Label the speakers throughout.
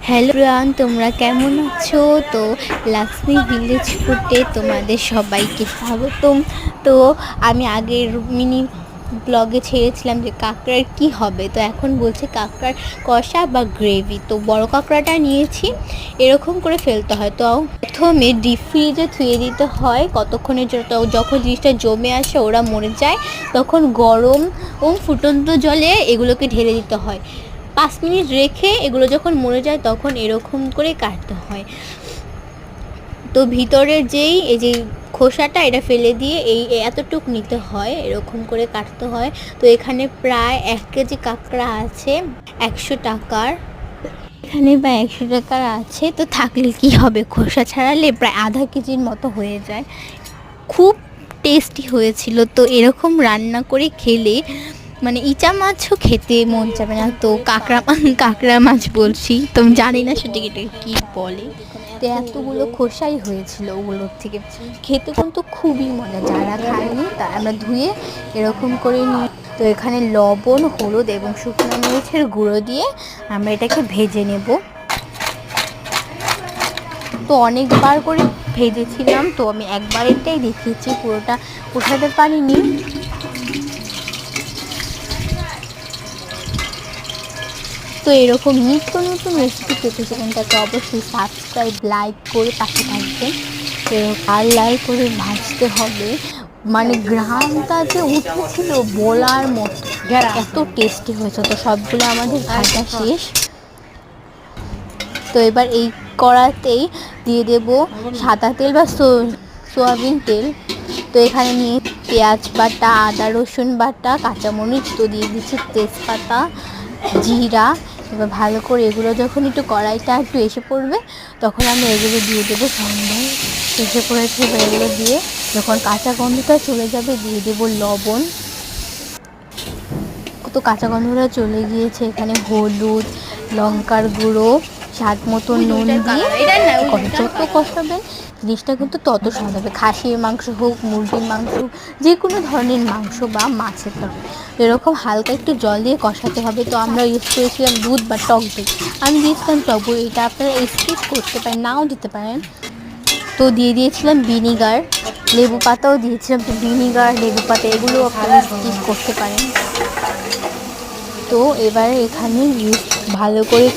Speaker 1: Hello Priyan, তোমরা কেমন আছো? তো লক্ষ্মী ভিলেজ ফুডে তোমাদের সবাইকে স্বাগতম। তো আমি আগের মিনি ব্লগে ছেড়েছিলাম যে কাঁকড়ার কি হবে, তো এখন বলছে কাঁকড়ার কষা বা গ্রেভি। তো বড় কাঁকড়াটা নিয়েছি, এরকম করে ফেলতে হয়। তো প্রথমে ডিপ ফ্রিজে থুয়ে দিতে হয় কতক্ষণের জন্য, যখন জিনিসটা জমে আসে ওরা মরে যায়, তখন গরম ফুটন্ত জলে এগুলোকে ঢেলে দিতে হয়। 5 মিনিট রেখে এগুলো যখন মরে যায় তখন এরকম করে কাটতে হয়। তো ভিতরের এই যে খোসাটা এটা ফেলে দিয়ে এতটুক নিতে হয়, এরকম করে কাটতে হয়। তো এখানে প্রায় 1 কেজি কাঁকড়া আছে 100 টাকার। এখানে প্রায় 100 টাকার আছে, তো থাকলে কি হবে, খোসা ছাড়ালে প্রায় আধা কেজির মতো হয়ে যায়। খুব টেস্টি হয়েছিল। তো এরকম রান্না করে খেলে মানে ইচা মাছও খেতে মন যাবে না। তো কাঁকড়া মাছ বলছি, তো জানি না সেটাকে কী বলে। তো এতগুলো খোসাই হয়েছিল ওগুলোর থেকে, খেতে কিন্তু খুবই মজা। যারা খায়নি তারা আমরা ধুয়ে এরকম করে নিই। তো এখানে লবণ, হলুদ এবং শুকনো মরিচের গুঁড়ো দিয়ে আমরা এটাকে ভেজে নেব। তো অনেকবার করে ভেজেছিলাম, তো আমি একবার এটাই দেখিয়েছি, পুরোটা উঠাতে পারিনি। তো এরকম নিত্য নতুন রেসিপি পেতে চান তাকে অবশ্যই সাবস্ক্রাইব, লাইক করে পাশে থাকবেন। তো লাল লাল করে ভাজতে হবে, মানে গ্রামটা যে উঠেছিল বলার মতো, এত টেস্টি হয়েছে। তো সবগুলো আমাদের ভাজা শেষ। তো এবার এই কড়াতেই দিয়ে দেব সাদা তেল বা সয়াবিন তেল। তো এখানে নিয়ে পেঁয়াজ বাটা, আদা রসুন বাটা, কাঁচামরিচ, তো দিয়ে দিচ্ছি তেজপাতা, জিরা। এবার ভালো করে এগুলো যখন একটু কড়াইটা একটু এসে পড়বে তখন আমি এগুলো দিয়ে দেবো। সম্ভব এসে পড়েছে, এবার এগুলো দিয়ে যখন কাঁচা গন্ধটা চলে যাবে দিয়ে দেবো লবণ। তো কাঁচা গন্ধটা চলে গিয়েছে, এখানে হলুদ, লঙ্কার গুঁড়ো, স্বাদ মতো নুন দিয়ে যত কষাবেন জিনিসটা কিন্তু তত স্বাদ হবে। খাসির মাংস হোক, মুরগির মাংস হোক, যে কোনো ধরনের মাংস বা মাছের তরকারি, এরকম হালকা একটু জল দিয়ে কষাতে হবে। তো আমরা ইউজ করেছিলাম দুধ বা টক দই, আমি দিয়েছিলাম টক দই, এটা আপনারা স্কিপ করতে পারেন, নাও দিতে পারেন। তো দিয়ে দিয়েছিলাম ভিনিগার, লেবু পাতাও দিয়েছিলাম। তো ভিনিগার, লেবু পাতা এগুলো আপনারা স্কিপ করতে পারেন। তো এবারে এখানে ভালো করে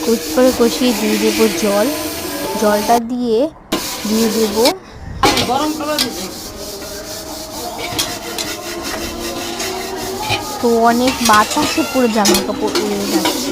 Speaker 1: কষিয়ে দিয়ে দেবো জল। জলটা দিয়ে দেবো তো অনেক বাতাসে পুরো জামা কাপড় উড়ে যাচ্ছে।